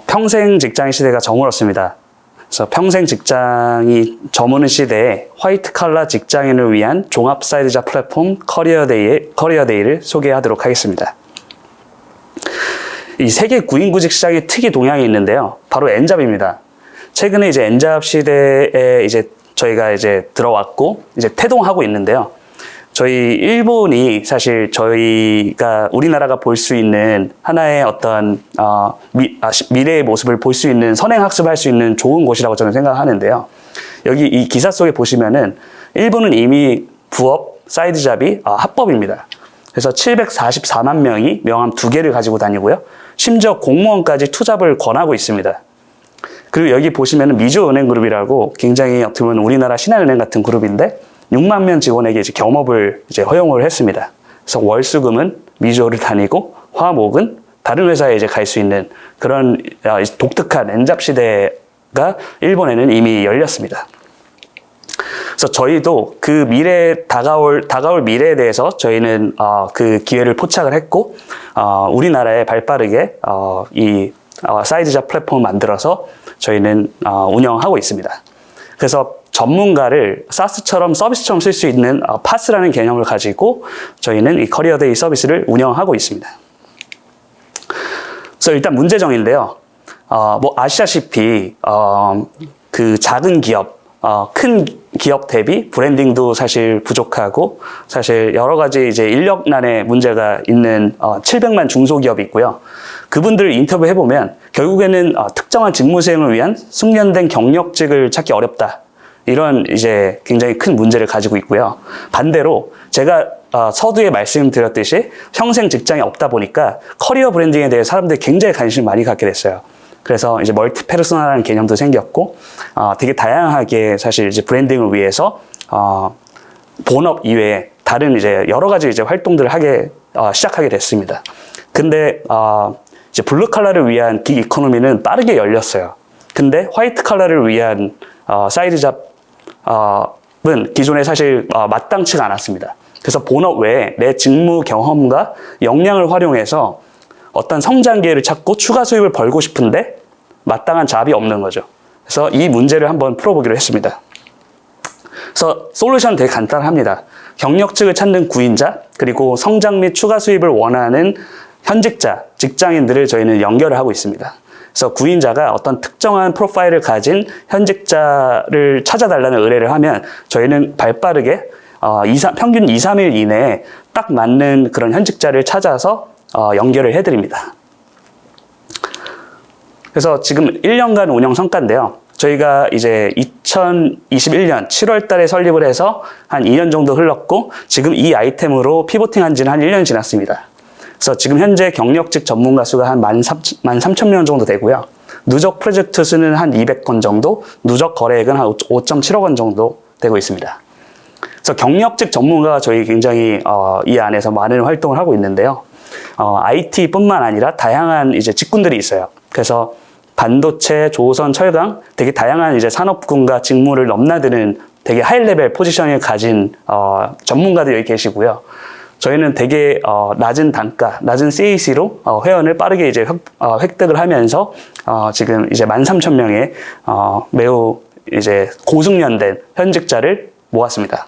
평생 직장인 시대가 저물었습니다. 그래서 평생 직장이 저무는 시대에 화이트 칼라 직장인을 위한 종합 사이드잡 플랫폼 커리어데이를 소개하도록 하겠습니다. 이 세계 구인구직 시장의 특이 동향이 있는데요. 바로 엔잡입니다. 최근에 이제 엔잡 시대에 이제 저희가 이제 들어왔고 이제 태동하고 있는데요. 저희 일본이 사실 저희가 우리나라가 볼 수 있는 하나의 어떤 미래의 모습을 볼 수 있는 선행학습할 수 있는 좋은 곳이라고 저는 생각하는데요. 여기 이 기사 속에 보시면은 일본은 이미 부업, 사이드잡이 합법입니다. 그래서 744만 명이 명함 2개를 가지고 다니고요. 심지어 공무원까지 투잡을 권하고 있습니다. 그리고 여기 보시면은 미주은행그룹이라고 굉장히 어떻게 보면 우리나라 신한은행 같은 그룹인데 6만 명 직원에게 이제 겸업을 이제 허용을 했습니다. 그래서 월수금은 미주를 다니고 화목은 다른 회사에 이제 갈 수 있는 그런 독특한 엔잡 시대가 일본에는 이미 열렸습니다. 그래서 저희도 그 다가올 미래에 대해서 저희는 그 기회를 포착을 했고 우리나라에 발빠르게 이 사이드잡 플랫폼을 만들어서 저희는 운영하고 있습니다. 그래서 전문가를 사스처럼 서비스처럼 쓸 수 있는 파스라는 개념을 가지고 저희는 이 커리어데이 서비스를 운영하고 있습니다. 그래서 일단 문제점인데요. 뭐 아시다시피 그 작은 기업, 큰 기업 대비 브랜딩도 사실 부족하고 사실 여러 가지 이제 인력난에 문제가 있는 700만 중소기업이 있고요. 그분들을 인터뷰해 보면 결국에는 특정한 직무 수행을 위한 숙련된 경력직을 찾기 어렵다. 이런 이제 굉장히 큰 문제를 가지고 있고요. 반대로 제가 서두에 말씀드렸듯이 평생 직장이 없다 보니까 커리어 브랜딩에 대해 사람들이 굉장히 관심을 많이 갖게 됐어요. 그래서 이제 멀티 페르소나라는 개념도 생겼고 되게 다양하게 사실 이제 브랜딩을 위해서 본업 이외에 다른 이제 여러 가지 이제 활동들을 시작하게 됐습니다. 근데 이제 블루 칼라를 위한 긱 이코노미는 빠르게 열렸어요. 근데 화이트 칼라를 위한 사이드잡은 기존에 사실 마땅치가 않았습니다. 그래서 본업 외에 내 직무 경험과 역량을 활용해서 어떤 성장 기회를 찾고 추가 수입을 벌고 싶은데 마땅한 잡이 없는 거죠. 그래서 이 문제를 한번 풀어보기로 했습니다. 그래서 솔루션 되게 간단합니다. 경력직을 찾는 구인자, 그리고 성장 및 추가 수입을 원하는 현직자, 직장인들을 저희는 연결을 하고 있습니다. 그래서 구인자가 어떤 특정한 프로파일을 가진 현직자를 찾아달라는 의뢰를 하면 저희는 발빠르게 평균 2, 3일 이내에 딱 맞는 그런 현직자를 찾아서 연결을 해드립니다. 그래서 지금 1년간 운영 성과인데요. 저희가 이제 2021년 7월 달에 설립을 해서 한 2년 정도 흘렀고 지금 이 아이템으로 피보팅 한 지는 한 1년 지났습니다. 그래서 지금 현재 경력직 전문가 수가 한 13,000명 정도 되고요. 누적 프로젝트 수는 한 200건 정도, 누적 거래액은 한 5.7억 원 정도 되고 있습니다. 그래서 경력직 전문가가 저희 굉장히 이 안에서 많은 활동을 하고 있는데요. IT뿐만 아니라 다양한 이제 직군들이 있어요. 그래서 반도체, 조선, 철강 되게 다양한 이제 산업군과 직무를 넘나드는 되게 하이 레벨 포지션을 가진 전문가들이 여기 계시고요. 저희는 되게 낮은 단가, 낮은 CAC로 회원을 빠르게 이제 획득을 하면서 지금 이제 13,000명의 매우 이제 고숙련된 현직자를 모았습니다.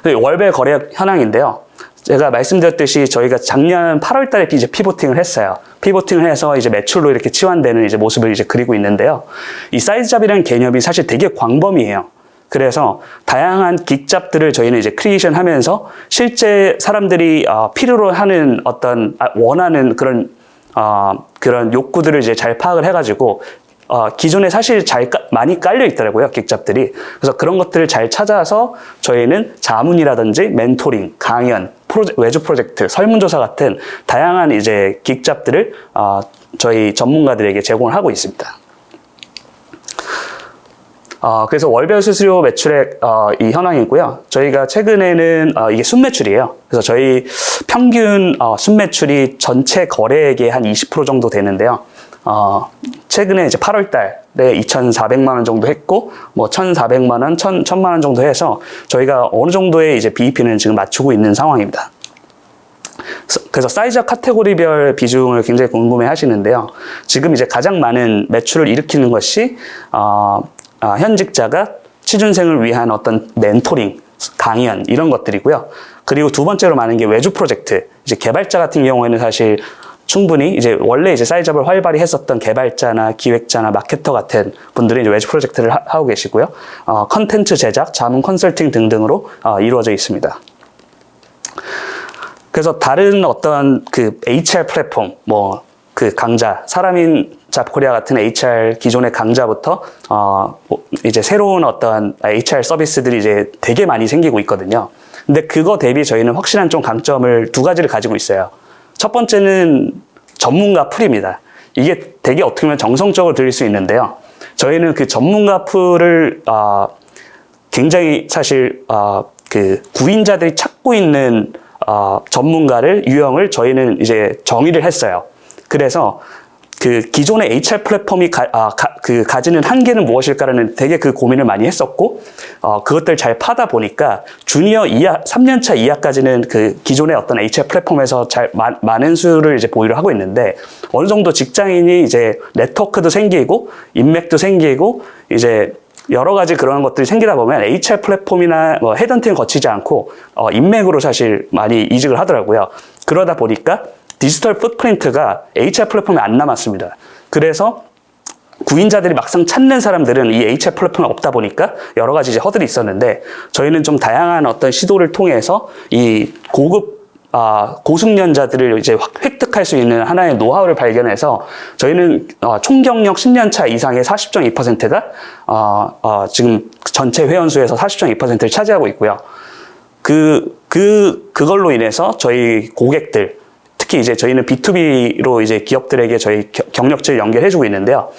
월별 거래 현황인데요. 제가 말씀드렸듯이 저희가 작년 8월 달에 이제 피보팅을 했어요. 피보팅을 해서 이제 매출로 이렇게 치환되는 이제 모습을 이제 그리고 있는데요. 이 사이즈잡이라는 개념이 사실 되게 광범위해요. 그래서 다양한 긱잡들을 저희는 이제 크리에이션 하면서 실제 사람들이 필요로 하는 어떤 원하는 그런 욕구들을 이제 잘 파악을 해가지고 기존에 사실 많이 깔려 있더라고요, 긱잡들이. 그래서 그런 것들을 잘 찾아서 저희는 자문이라든지 멘토링, 강연, 외주 프로젝트, 설문조사 같은 다양한 이제 긱잡들을 저희 전문가들에게 제공을 하고 있습니다. 그래서 월별 수수료 매출액 이 현황이고요. 저희가 최근에는 이게 순매출이에요. 그래서 저희 평균 순매출이 전체 거래액의 한 20% 정도 되는데요. 최근에 이제 8월 달에 2,400만 원 정도 했고, 뭐 1,400만 원, 1,000만 원 정도 해서 저희가 어느 정도의 이제 BEP는 지금 맞추고 있는 상황입니다. 그래서 사이즈와 카테고리별 비중을 굉장히 궁금해 하시는데요. 지금 이제 가장 많은 매출을 일으키는 것이, 현직자가 취준생을 위한 어떤 멘토링, 강연, 이런 것들이고요. 그리고 두 번째로 많은 게 외주 프로젝트. 이제 개발자 같은 경우에는 사실 충분히 이제 원래 이제 사이즈업을 활발히 했었던 개발자나 기획자나 마케터 같은 분들이 이제 외주 프로젝트를 하고 계시고요. 컨텐츠 제작, 자문 컨설팅 등등으로 이루어져 있습니다. 그래서 다른 어떤 그 HR 플랫폼, 뭐 그 강좌, 사람인 잡코리아 같은 HR 기존의 강좌부터 이제 새로운 어떤 HR 서비스들이 이제 되게 많이 생기고 있거든요. 근데 그거 대비 저희는 확실한 좀 강점을 두 가지를 가지고 있어요. 첫 번째는 전문가 풀입니다. 이게 되게 어떻게 보면 정성적으로 들릴 수 있는데요. 저희는 그 전문가 풀을 굉장히 사실 그 구인자들이 찾고 있는 전문가를 유형을 저희는 이제 정의를 했어요. 그래서 그 기존의 HR 플랫폼이 가지는 한계는 무엇일까라는 되게 그 고민을 많이 했었고, 그것들 잘 파다 보니까 주니어 이하, 3년차 이하까지는 그 기존의 어떤 HR 플랫폼에서 많은 수를 이제 보유를 하고 있는데, 어느 정도 직장인이 이제 네트워크도 생기고, 인맥도 생기고, 이제 여러 가지 그런 것들이 생기다 보면 HR 플랫폼이나 뭐 헤드헌팅을 거치지 않고, 인맥으로 사실 많이 이직을 하더라고요. 그러다 보니까 디지털 풋프린트가 HR 플랫폼에 안 남았습니다. 그래서 구인자들이 막상 찾는 사람들은 이 HR 플랫폼이 없다 보니까 여러 가지 이제 허들이 있었는데, 저희는 좀 다양한 어떤 시도를 통해서 이 고급 고숙련자들을 이제 획득할 수 있는 하나의 노하우를 발견해서 저희는 총 경력 10년 차 이상의 40.2%가 지금 전체 회원수에서 40.2%를 차지하고 있고요. 그걸로 인해서 저희 고객들, 특히 이제 저희는 B2B로 이제 기업들에게 저희 경력치를 연결해주고 있는데요.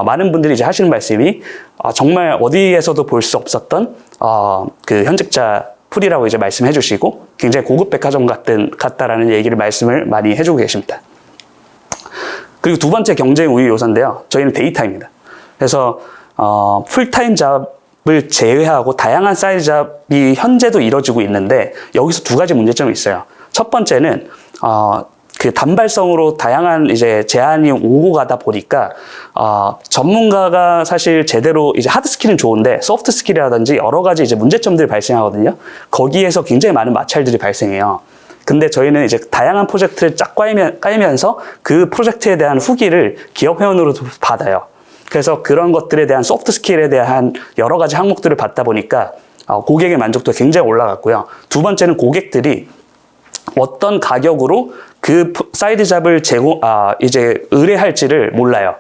많은 분들이 이제 하시는 말씀이 정말 어디에서도 볼 수 없었던 그 현직자 풀이라고 이제 말씀해 주시고, 굉장히 고급 백화점 같다라는 얘기를 말씀을 많이 해주고 계십니다. 그리고 두 번째 경쟁 우위 요소인데요. 저희는 데이터입니다. 그래서 풀타임 잡을 제외하고 다양한 사이즈 잡이 현재도 이루어지고 있는데, 여기서 두 가지 문제점이 있어요. 첫 번째는 그 단발성으로 다양한 이제 제한이 오고 가다 보니까 전문가가 사실 제대로 이제 하드 스킬은 좋은데 소프트 스킬이라든지 여러 가지 이제 문제점들이 발생하거든요. 거기에서 굉장히 많은 마찰들이 발생해요. 근데 저희는 이제 다양한 프로젝트를 쫙 깔면서 그 프로젝트에 대한 후기를 기업 회원으로도 받아요. 그래서 그런 것들에 대한 소프트 스킬에 대한 여러 가지 항목들을 받다 보니까 고객의 만족도가 굉장히 올라갔고요. 두 번째는 고객들이 어떤 가격으로 그 사이드 잡을 이제 의뢰할지를 몰라요.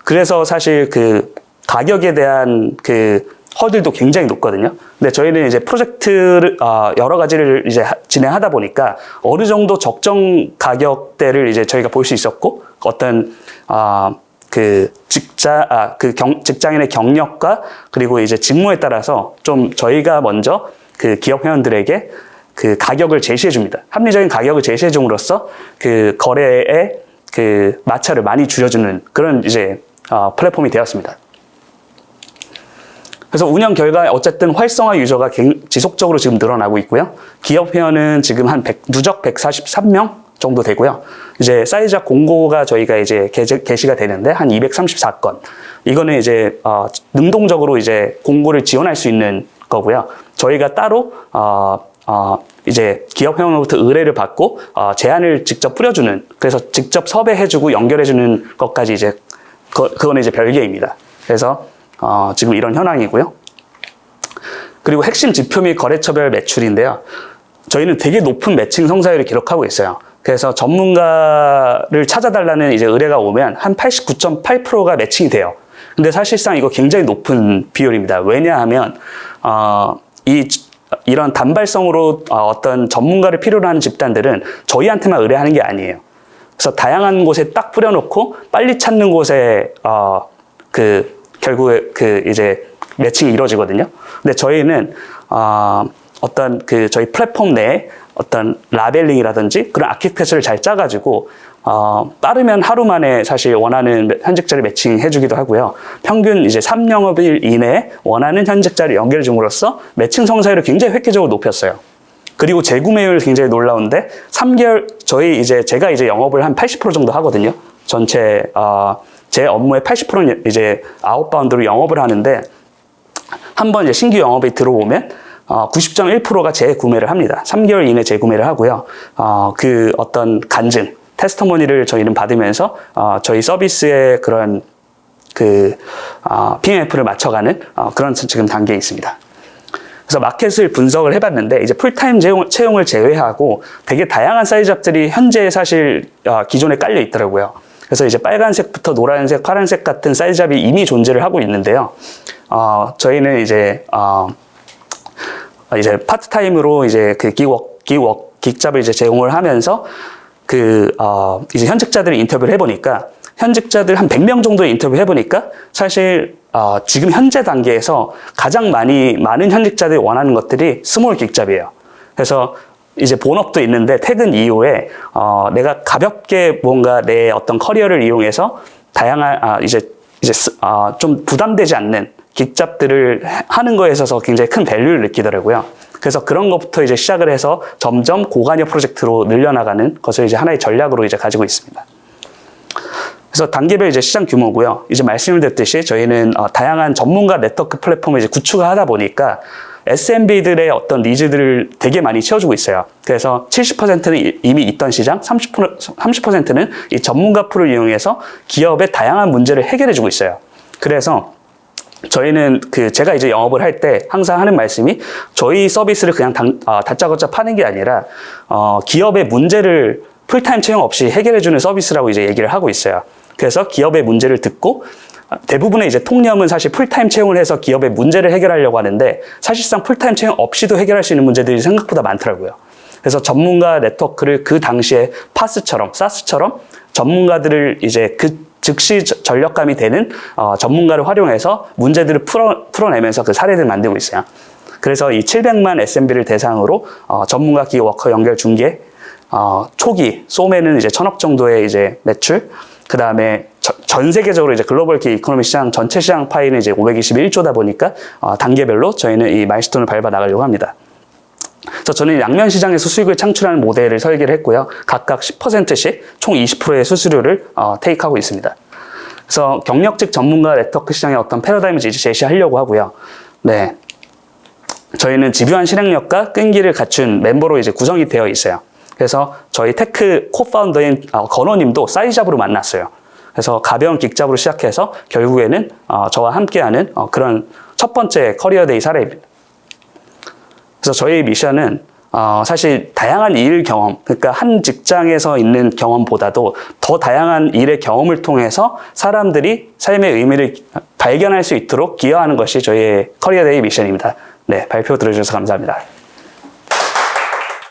그래서 사실 그 가격에 대한 그 허들도 굉장히 높거든요. 근데 저희는 이제 프로젝트를 여러 가지를 이제 진행하다 보니까 어느 정도 적정 가격대를 이제 저희가 볼 수 있었고, 어떤 직장인의 경력과 그리고 이제 직무에 따라서 좀 저희가 먼저 그 기업 회원들에게 그 가격을 제시해 줍니다. 합리적인 가격을 제시해 줌으로써 그 거래의 그 마찰을 많이 줄여주는 그런 이제 플랫폼이 되었습니다. 그래서 운영 결과 어쨌든 활성화 유저가 지속적으로 지금 늘어나고 있고요. 기업 회원은 지금 누적 143명 정도 되고요. 이제 사이즈업 공고가 저희가 이제 게시가 되는데 한 234건. 이거는 이제 능동적으로 이제 공고를 지원할 수 있는 거고요. 저희가 따로 이제 기업 회원으로부터 의뢰를 받고 제안을 직접 뿌려주는, 그래서 직접 섭외해주고 연결해주는 것까지 이제 그거는 이제 별개입니다. 그래서 지금 이런 현황이고요. 그리고 핵심 지표 및 거래처별 매출인데요. 저희는 되게 높은 매칭 성사율을 기록하고 있어요. 그래서 전문가를 찾아달라는 이제 의뢰가 오면 한 89.8%가 매칭이 돼요. 근데 사실상 이거 굉장히 높은 비율입니다. 왜냐하면 이런 단발성으로 어떤 전문가를 필요로 하는 집단들은 저희한테만 의뢰하는 게 아니에요. 그래서 다양한 곳에 딱 뿌려놓고 빨리 찾는 곳에 결국에 이제 매칭이 이루어지거든요. 근데 저희는 어떤 저희 플랫폼 내에 어떤 라벨링이라든지 그런 아키텍처를 잘 짜가지고 빠르면 하루 만에 사실 원하는 현직자를 매칭해주기도 하고요. 평균 이제 3영업일 이내에 원하는 현직자를 연결해 줌으로써 매칭 성사율을 굉장히 획기적으로 높였어요. 그리고 재구매율 굉장히 놀라운데 3개월 제가 이제 영업을 한 80% 정도 하거든요. 전체 제 업무의 80%는 이제 아웃바운드로 영업을 하는데 한번 이제 신규 영업이 들어오면 90.1%가 재구매를 합니다. 3개월 이내 재구매를 하고요. 그 어떤 간증, 테스터머니를 저희는 받으면서 저희 서비스의 그런 PMF를 맞춰가는 그런 지금 단계에 있습니다. 그래서 마켓을 분석을 해봤는데 이제 풀타임 채용을 제외하고 되게 다양한 사이즈 잡들이 현재 사실 기존에 깔려 있더라고요. 그래서 이제 빨간색부터 노란색, 파란색 같은 사이즈 잡이 이미 존재를 하고 있는데요. 저희는 이제 파트타임으로 이제 그 긱잡을 이제 제공을 하면서 이제 현직자들을 인터뷰를 해보니까 현직자들 한 100명 정도 인터뷰 해보니까 사실 지금 현재 단계에서 가장 많은 현직자들이 원하는 것들이 스몰 긱잡이에요. 그래서 이제 본업도 있는데 퇴근 이후에 내가 가볍게 뭔가 내 어떤 커리어를 이용해서 다양한 좀 부담되지 않는 긱잡들을 하는 거에 있어서 굉장히 큰 밸류를 느끼더라고요. 그래서 그런 것부터 이제 시작을 해서 점점 고관여 프로젝트로 늘려나가는 것을 이제 하나의 전략으로 이제 가지고 있습니다. 그래서 단계별 이제 시장 규모고요. 이제 말씀을 드렸듯이 저희는 다양한 전문가 네트워크 플랫폼을 이제 구축하다 보니까 SMB들의 어떤 니즈들을 되게 많이 채워주고 있어요. 그래서 70%는 이미 있던 시장, 30%는 이 전문가 풀을 이용해서 기업의 다양한 문제를 해결해주고 있어요. 그래서 저희는 제가 이제 영업을 할 때 항상 하는 말씀이 저희 서비스를 그냥 다짜고짜 파는 게 아니라 기업의 문제를 풀타임 채용 없이 해결해주는 서비스라고 이제 얘기를 하고 있어요. 그래서 기업의 문제를 듣고 대부분의 이제 통념은 사실 풀타임 채용을 해서 기업의 문제를 해결하려고 하는데 사실상 풀타임 채용 없이도 해결할 수 있는 문제들이 생각보다 많더라고요. 그래서 전문가 네트워크를 그 당시에 사스처럼 전문가들을 이제 즉시 전력감이 되는 전문가를 활용해서 문제들을 풀어내면서 그 사례들을 만들고 있어요. 그래서 이 700만 SMB를 대상으로 전문가 기업 워커 연결 중개 초기 소매는 이제 1,000억 정도의 이제 매출, 그 다음에 전 세계적으로 이제 글로벌 기 이코노미 시장 전체 시장 파이는 이제 521조다 보니까 단계별로 저희는 이 마일스톤을 밟아 나가려고 합니다. 그래서 저는 양면 시장에서 수익을 창출하는 모델을 설계를 했고요. 각각 10%씩 총 20%의 수수료를 테이크하고 있습니다. 그래서 경력직 전문가 네트워크 시장의 어떤 패러다임을 이제 제시하려고 하고요. 네, 저희는 집요한 실행력과 끈기를 갖춘 멤버로 이제 구성이 되어 있어요. 그래서 저희 테크 코파운더인 건호님도 사이잡으로 만났어요. 그래서 가벼운 긱잡으로 시작해서 결국에는 저와 함께하는 그런 첫 번째 커리어데이 사례입니다. 그래서 저희 미션은 사실 다양한 일 경험, 그러니까 한 직장에서 있는 경험보다도 더 다양한 일의 경험을 통해서 사람들이 삶의 의미를 발견할 수 있도록 기여하는 것이 저희의 커리어데이 미션입니다. 네, 발표 들어주셔서 감사합니다.